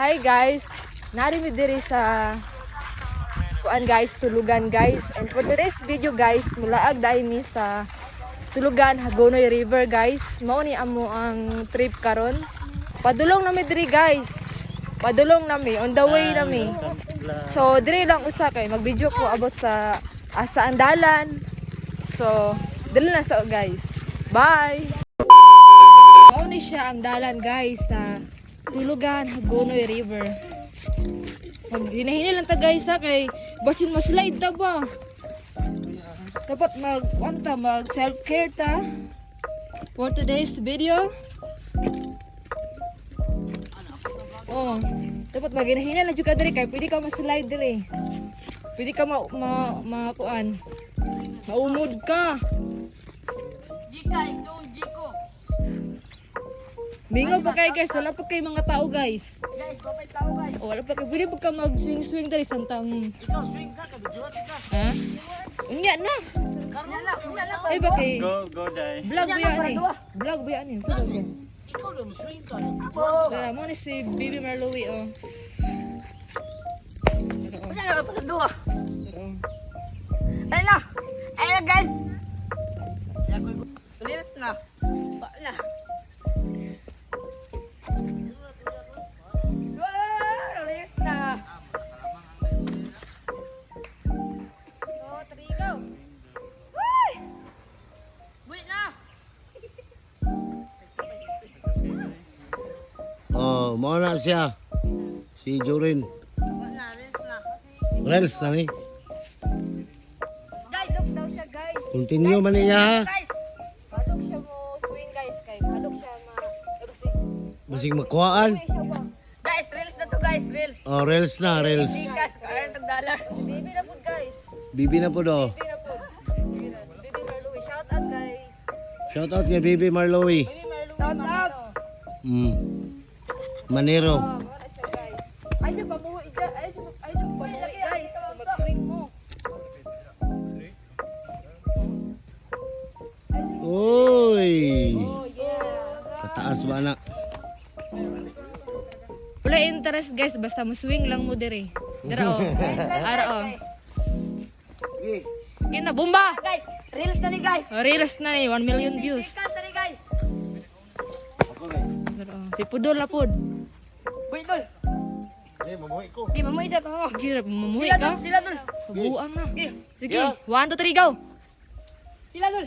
Hi guys, nari mi diri sa kuan guys, tulugan guys. And for today's video guys, mulaag dai mi sa tulugan Hagonoy River guys. Mao ni amo ang trip karon. Padulong nami diri guys. Padulong nami on the way nami. So diri lang usa kay mag-video ko about sa asa ang dalan. So dili na sa guys. Bye. Mao ni siya ang dalan guys sa tulugan Hagonoy River. Hinahinay lang ta guys ha kay basin ma-slide ta ba. Dapat mag self-care ta. For today's video. Oh, dapat maghinay lang jud ka diri kay pwede ka ma-slide diri. Pwede ka kuan. Maumod ka. Jika, ikaw Jiko. Mingaw pa kay guys, wala pa kay mga tao guys. Guys, babay tao guys. Oh, wala pa kay pwede pa ka mag-swing diri santang. Ikaw swing sa ka, bidyo ka. Ha? Unya na. Karnya lang. Ay ba kay Go, Day. vlog ba yan eh? Vlog ba yan eh? Sugod ba? Ikaw lang swing ka. Tara mo ni si Bibi Marlowe oh. Kanya lang pa dua. Tara. Ay na. Ay na guys. Tulis na. Wala. Tulis na. Oh, mau na siya. Si Jorin. Wala, tulis na. Rels na ni. Guys, up daw siya guys. Continue man niya ha. Guys. Padok siya mo swing guys kay padok siya Basing makuhaan. Guys, reels na to guys, reels. Oh, Rels na, Rels. Guys, $100. Bibi na po guys. Bibi na po do. Bibi na po. Bibi Marlowe. Shout out kay Shout out kay Bibi Marlowe. Bibi Marlowe. Shout out. Manero. Wala siya guys. Ay siya pamuhi dyan. Ay siya pamuhi guys. Mag-swing mo. Uy. Oh yeah. Sa taas ba na? Wala interest guys, basta mo swing lang mo dire. Dira oh. Ara oh. Yun na, bomba! Guys, reels na ni guys. Oh, reels na ni, 1 million views. Sikat na ni guys. Dira oh. Si Pudol na pod. Wait, tol. Eh, mamuhi ko. Di, mamuhay siya. Tama mo. Sige, mamuhi Sila ka. tol, sila tol. Buang na. Sige, Yeah. 1, 2, 3, go! Sila tol.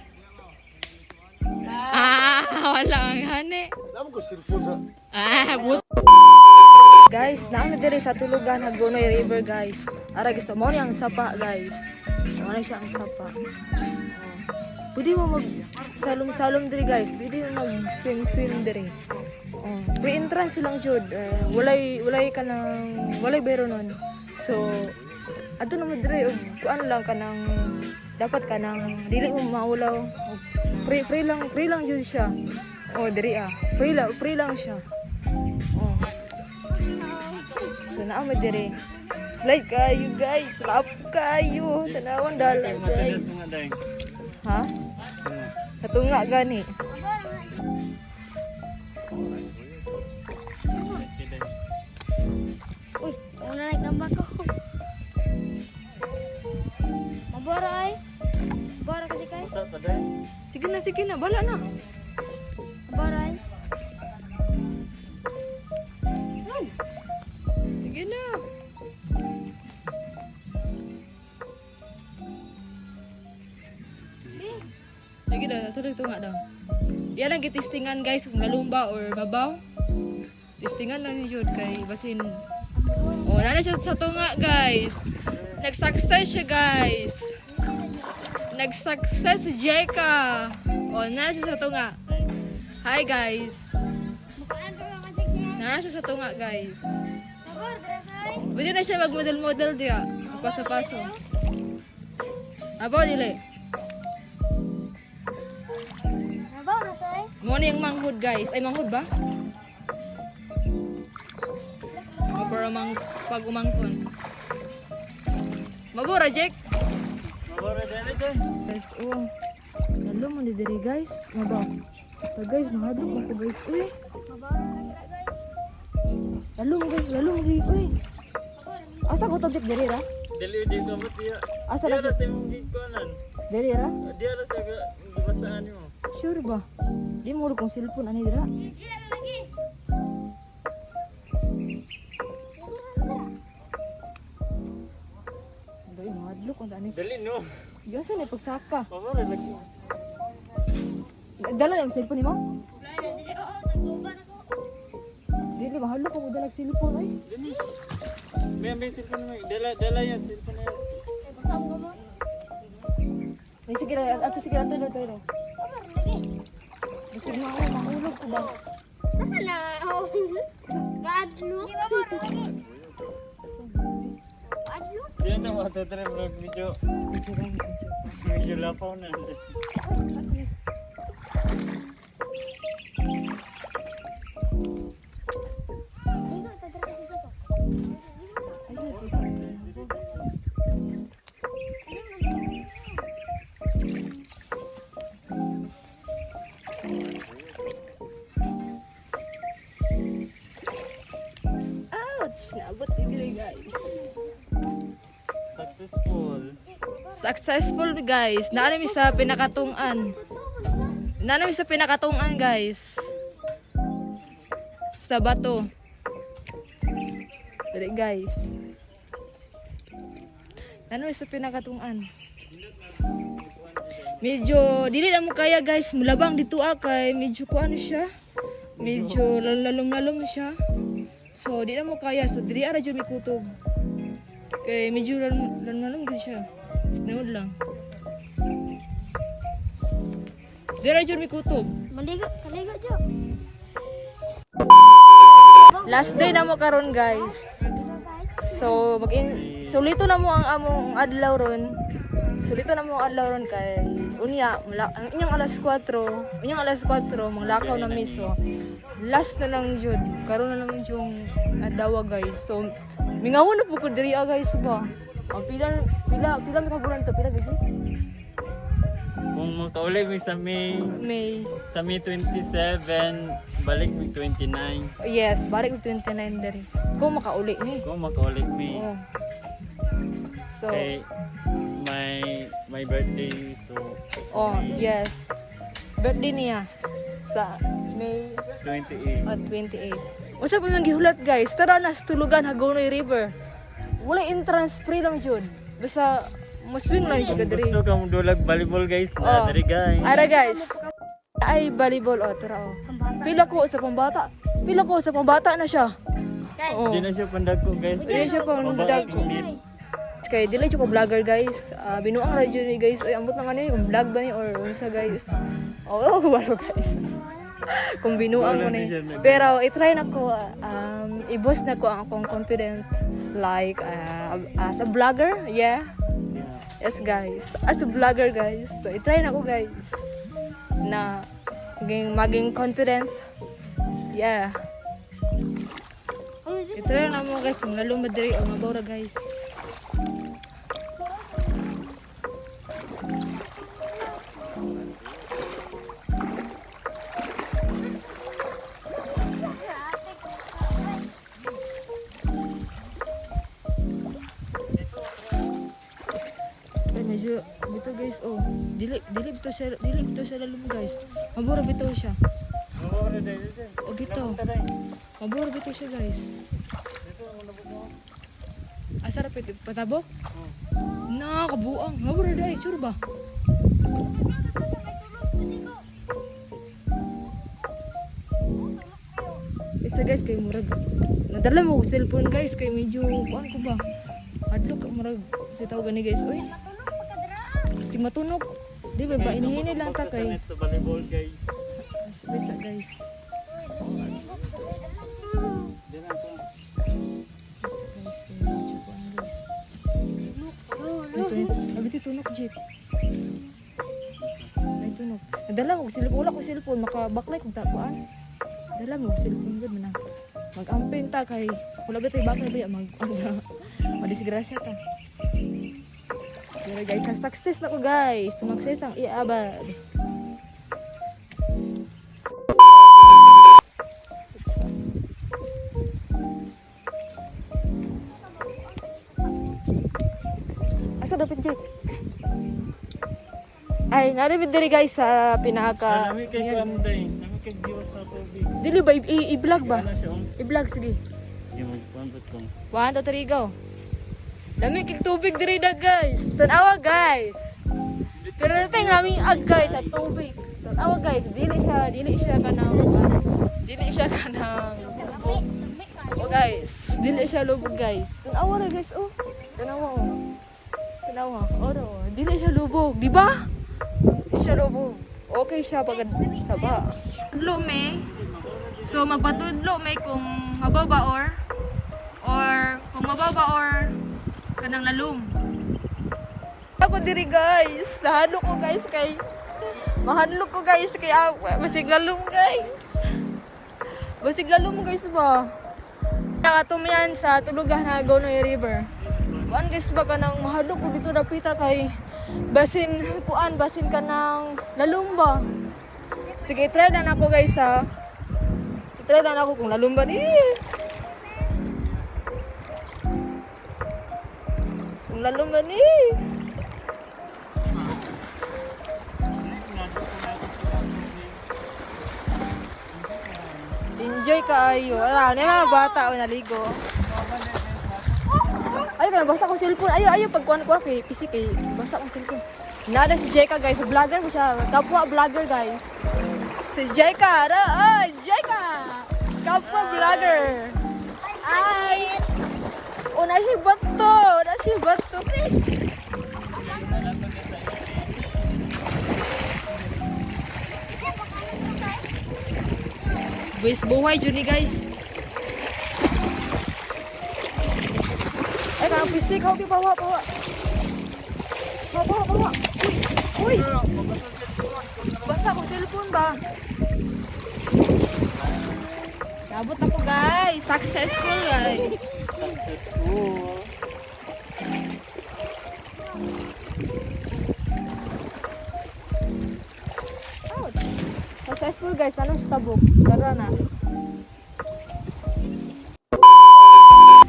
Wala ang hane. Alam ko cellphone sa. But guys, naami diri sa tulugan Hagonoy River guys. Ara gusto mo ni ang sapa guys. Mo na siya ang sapa. Pwede mo mag salom-salom diri guys. Pwede mo mag swim diri. Free entrance lang jud. Walay ka nang walay bero nun. So ato naman diri og kuan lang ka nang dapat ka nang dili mo maulaw. Free lang jud siya. Oh, diri ah. Free lang siya. Oh. So naa mo diri. Slide kayo guys. Slap kayo. Tanawon dalan guys. Ha? Katunga gani. Uy, una nagtambak ko. Mabora ay. Mabora ka di kay. Sige na. Bala na. Mabora ay. Sige na. Sige daw, tunga daw. Yan ang gitistingan guys kung galumba or babaw. Tistingan lang ni Jude kay basin. Oh, nana siya sa tunga guys. Nag-success siya guys. Nag-success si Jeka. Oh, nana siya sa tunga. Hi guys. Nana siya sa tunga guys. Pwede na siya mag-model-model diya. Paso-paso. Abaw dili. Mabora say. Mo ni yung manghud guys. Ay manghud ba? Mabura pag umangkon. Mabura Jack. Guys, oh. Lalo mo ni diri guys. Mabaw. Guys, mahadlok ako guys. Uy. Mabora na guys. Lalong guys, lalong guys. Uy. Asa ko tabik diri ra? Dili di ka mo tiya. Asa Diya ra? ra sa imong gikuanan. Diri ra? Diya ra sa gibasaan mo. Sure ba? Di mo kong cellphone ani dira. Iya lagi. Dai madlok ang tani. Dali no. Yasa na pagsaka. Pamara lagi. Dala yung cellphone nimo? Wala na dili. Oo, nagbuban ako. Dili mahalo ko mo dalag cellphone ay. Dali. May cellphone mo. Dala yan cellphone na yan. Ay, basta mo mo. May sige ra ato sige ra to to. Wala lagi. Bisig na ako mahulog ko ba. Saka na. Kaadlok. Di ba lagi? Kaadlok. Diyan na mga tutre vlog video. Medyo lapaw na. Ligo, tadra dito to. Ouch! Naabot diri guys. Successful. Successful guys. Naarami sa pinakatungan. Naarami sa pinakatungan guys. Sa bato. Dali guys. Naarami sa pinakatungan. Medyo dili na mo kaya guys. Mulabang dito kay medyo kuano siya. Medyo lalom-lalom siya. So di na mo kaya. So dili ara jud mi kutob. Kay medyo lalom-lalom gid siya. Nood lang. Dira jud mi kutob. Maligo, kaligo jo. Last day na mo karon guys. So sulito na mo ang among adlaw ron. Sulito na mo ang adlaw ron kay unya ang inyang alas 4, manglakaw na miso. Last na lang jud. Karon na lang yung adlaw guys. So mingawon na pud diri guys ba. Ang pila mi ka bulan to pila guys? Kung magkauli mo sa May May 27, balik mo 29. yes, balik og 29 diri. Kung makauli ni. Kung magkauli mo. Oh. So Kay my birthday to oh, yes. Birthday niya sa May 28. 28. Usa pa man gihulat guys, tara na sa tulugan Hagonoy River. Wala entrance free lang jud. Basta muswing lang siya Kung kadiri. gusto ka mo dulag volleyball guys, Oh. na dari guys. Ara guys. Ay volleyball tara oh. Pila ko sa pambata. Pila ko sa pambata na siya. Oh. Hindi na siya pandagko guys. Hindi siya pang dagko. Kay dili siya ko vlogger guys. Binuang radyo ni guys. Ay ambot na nga ni vlog ba ni or sa guys. Oh, wala guys. Kung binuang ko ni. Pero i-try na ko i-boost na ko ang akong confident like as a vlogger. Yeah. Yes guys. As a vlogger guys. So i-try na ko guys na maging confident. Yeah. I-try na mo guys kung lalo madiri o mabawra guys. Medyo bito guys oh. Dili bito siya lalom guys. Mabura bito siya. Oh bito. Mabura bito siya guys. Asar pa patabok? Na kabuang. Mabura dai, sure ba? It's guys kay murag. Nadala mo ko cellphone guys kay medyo kuan ko ba. Adlok ka murag sa tao gani guys. Oy. Si matunog. Di ba ba inihini lang ta kay. Sa volleyball guys. Wait lang guys. Di na to. Abiti tunog jeep. Ay tunog. Nadala ko cellphone, wala ko cellphone maka-backlight kung tapuan. Dala mo cellphone gud man. Mag-amping ta kay wala ba tay bakal ba madisgrasya ta. Pero guys, success na ko guys. Sumakses ang iabad. Asa dapat Jake? Ay, naribid diri guys sa pinaka. Nami kay Kanday. Nami kay Diwas sa tubig. Dili ba i-vlog ba? Ano siya? I-vlog sige. Yung magpambot ko. 1 2 3 go. Dami kig tubig diri na guys. Tanawa guys. Pero nating raming ag guys sa tubig. Tanawa guys, dili siya kanang lubog. Oh guys, dili siya lubog guys. Tanawa na guys, oh. Tanawa oh. Tanawa. Oh, dili siya lubog, di ba? Di siya lubog. Okay siya pag saba. Tudlo me. So magpatudlo me kung mababa or kung mababa or kanang lalum. Ako diri guys. Mahadlok ko guys kay basig lalum guys. Basig lalum guys ba? Nakatom yan sa tulugan na Gonoy River. Kuan guys ba kanang mahadlok ko dito dapita kay basin ka ng lalum ba? Sige, try na ako guys ha. Try na ako kung lalum ba ni. Kung lalum ba ni. Enjoy kaayo. Ara, na mga bata o naligo. Ay, kaya basa ko cellphone. Ayo pagkuan-kuan kay PC kay basa ko cellphone. Nada si Jeka guys, vlogger ko siya. Kapwa vlogger guys. Si Jeka, ay, Jeka. Kapwa vlogger. Ay. O na siya bato. Wis buhay jud ni guys. Ay, kanang pisik ako pawa. Pawa. Uy. Basa ko cellphone ba? Nabot ako guys. Successful guys. Ouch. Successful guys. Anong sa tabok? Tara na.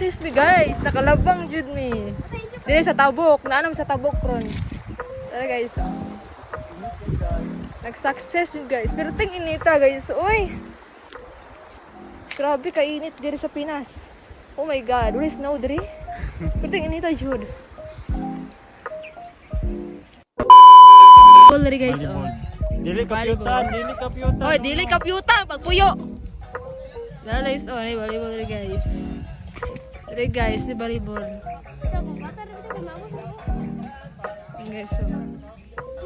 Sis mi guys. Nakalabang jud mi. Dili sa tabok. Naanam sa tabok ron. Tara guys. Nag-success yun guys. Pero ting inita guys. Uy. Grabe kainit diri sa Pinas. Oh my god. Where is snow diri? Pero ting inita jud. Ball diri guys. Oh. Dili kapyutan. Oy, dili kapyutan pagpuyo. Guys, oh, ni volleyball diri guys. Diri guys, ni volleyball. Guys, oh.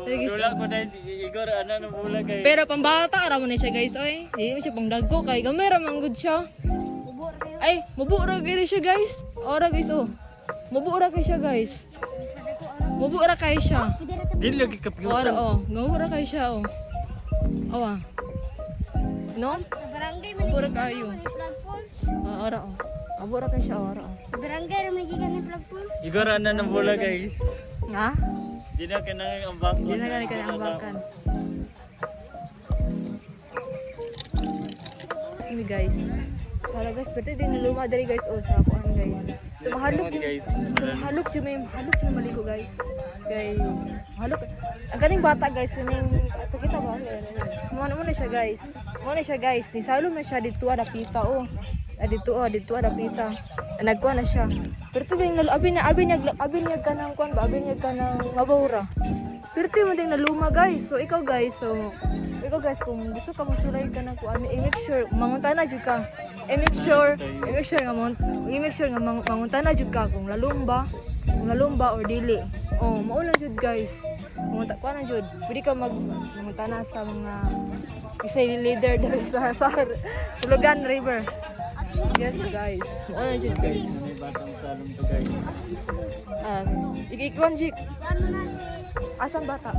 Diri guys. Wala ko dahil Igor ano na bula kay. Pero pambata ra mo ni siya guys, oy. Dili mo siya pangdagko kay gamay ra man gud siya. Ay, mabura giri siya guys. Ora guys, oh. Mabura kay siya guys. Mabura kay siya. Dili lagi kapyutan. Ora oh, gamura kay siya oh. Awa. No? Barangay Mabura kayo. flagpole. Ora oh. Mabura kay siya ora oh. Barangay ra may gikan ni flagpole. Igor ano na bula guys. Nga? Di na kinang ang bangko. Di na gani ka ang bakan. Sige guys. Sala guys, pwede din naluma dari guys oh sa kuan guys. So mahalok guys. halok siya may maligo guys. Kay halok. Ang galing bata guys, ning pakita ba? Mo na siya guys. Mo na siya guys. Ni salom na siya dito ada pita oh. Dito ada pita. Nagkuha na siya. Pero to ding abi niya kanang kuan ba? Abi niya kanang mabawra. Pero to mo ding naluma guys. So ikaw guys, kung gusto ka masulay ka ng kuan, i-make sure mangutana jud ka. I-make sure nga mangutana jud ka kung lalumba or dili. Oh, mao lang jud guys. Mangunta kuan na jud. Pwede ka mangutana sa mga isay leader dali sa Tulugan River. Yes guys. Mao lang jud guys. May batang salong to guys. Ikikuan jik. Asan bata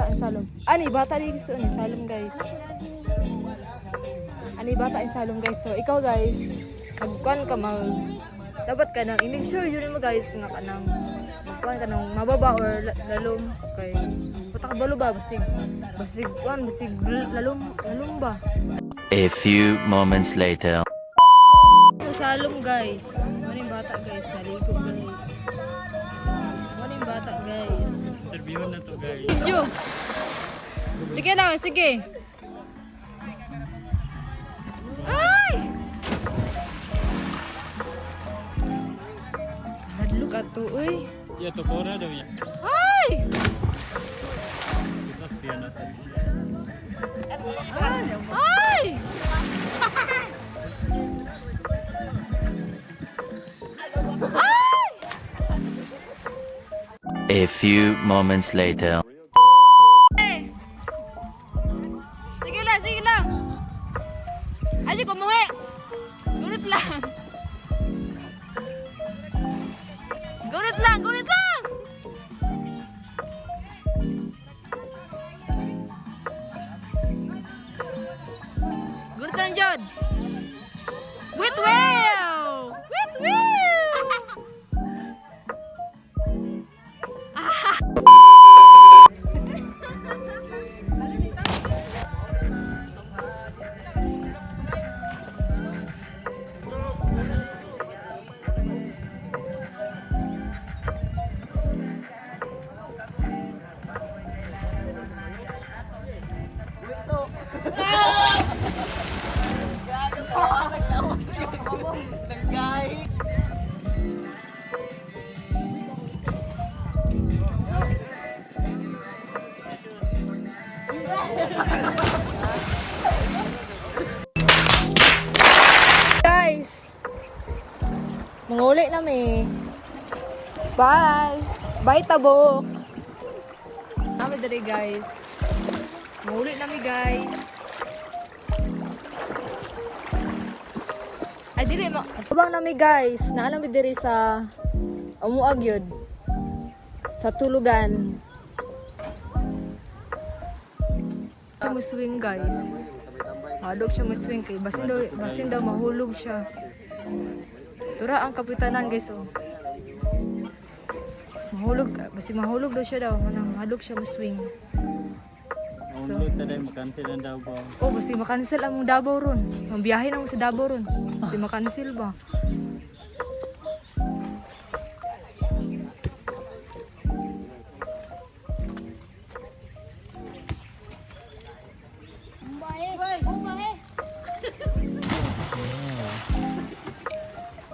ang salom? Ani bata di gusto ni salom guys. Ani bata ang salom guys. So ikaw guys, magkuan ka dapat ka nang i-make sure yun mo guys nga kanang magkuan ka nang mababa or lalom kay puta ka balo ba basig lalom ba. A few moments later. So salom guys. Ano yung bata guys, naligo guys. guys. Ju. Sige na, sige. Ay! Hadlok ato, uy. Ya to kora daw ya. Ay! Tapos yan natin. Ay! A few moments later. Sige lang, sige lang. Ay, kumuhi. Gunit lang. Gunit lang, gunit lang. Gunit lang, Jod. Wait, well. Wait, well. Guys, manguli na mi. Bye. Bye tabok. Kami diri guys. Manguli na mi guys. Ay diri mo. Subang na mi guys. Naa mi diri sa Umuag yun. Sa tulugan. Siya muswing guys. Madog siya muswing kay basin daw mahulog siya. Tura ang kapitanan guys oh. Mahulog, basi mahulog daw siya daw. Mahulog siya muswing. So, Mahulog tayo makancel ang daw ba? oh, basi makancel ang Davao ron. Mambiyahe na mo sa Davao ron. Basi makancel ba?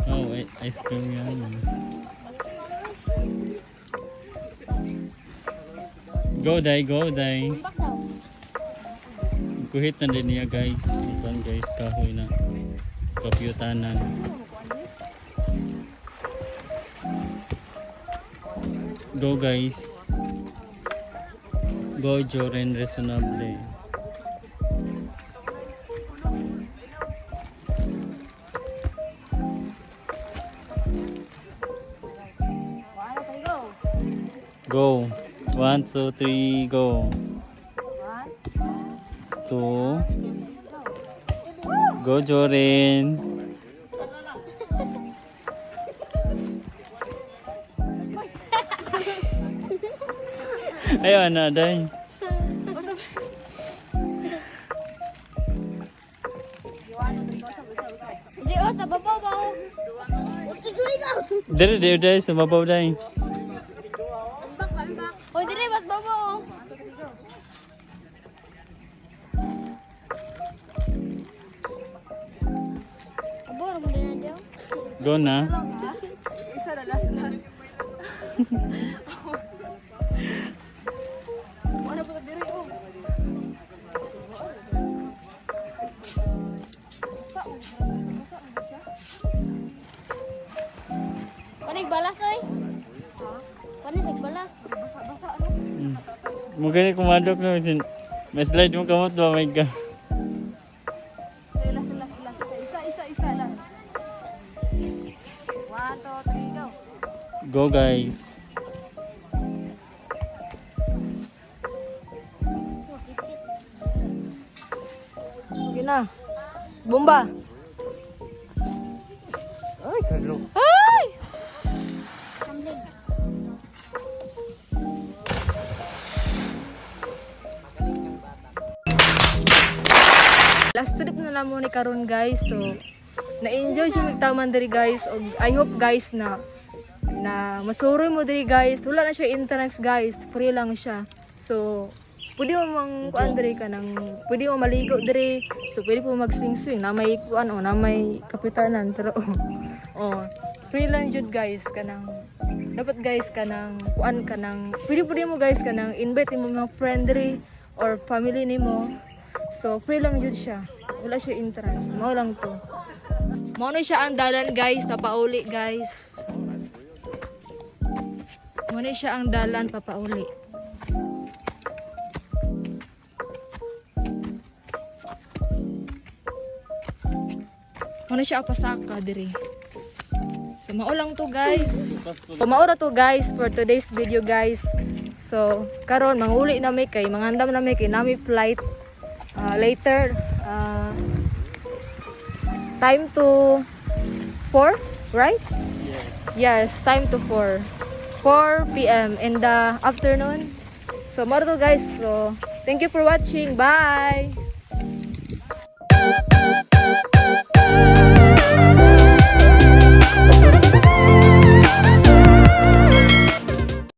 Oh, ice cream yan. Go day, go day. Kuhit na din niya guys. Ito guys, kahoy na. Kapyutanan. Go guys. Go Joren reasonable. Go. 1, 2, 3, go. 2. Go Joren. Ayaw na day. Di oh, sa babaw ba oh? Dire sa mabaw day. Oh, dire mas babaw oh. Abor mo din na diyo. Go na. Isa na last. Ano po diri oh. Panig balas oy. Panig balas. Basa ano? Mungkin ni kumadok na. May slide mo kamot ba? My God. Isa last. 1, 2, 3, go. Go guys. Okay na. Bomba. Ay, kalo. Ay! Last trip na namo ni karon guys. So, na-enjoy siya magtaman diri guys. Og I hope guys na masuroy mo diri guys. Wala na siya entrance guys. Free lang siya. So, pwede mo mang kuan diri ka nang pwede mo maligo diri. So, pwede po mag-swing-swing na may kuan o na may kapitanan pero oh, free lang jud guys kanang dapat guys kanang kuan kanang pwede mo guys kanang invite mo mga friend diri or family nimo. So, free lang jud siya. Wala siya entrance. Mao lang to. Mao na siya ang dalan guys, papauli guys. Mao na siya ang dalan papauli. Mao na siya pasaka diri. So mao lang to guys. Mao to guys for today's video guys. So karon manguli na mi kay mangandam na mi kay nami flight later time to 4, right? Yes, time to 4 p.m. in the afternoon. So mao to guys. So thank you for watching. Bye.